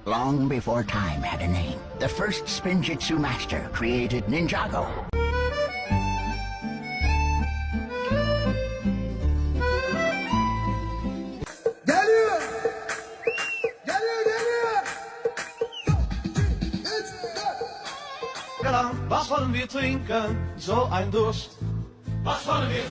Long before time had a name, the first Spinjitzu master created Ninjago. Geliyor! Geliyor, geliyor! 1, 2, 3, 4. Was wollen wir trinken? So ein Durst. Was wollen wir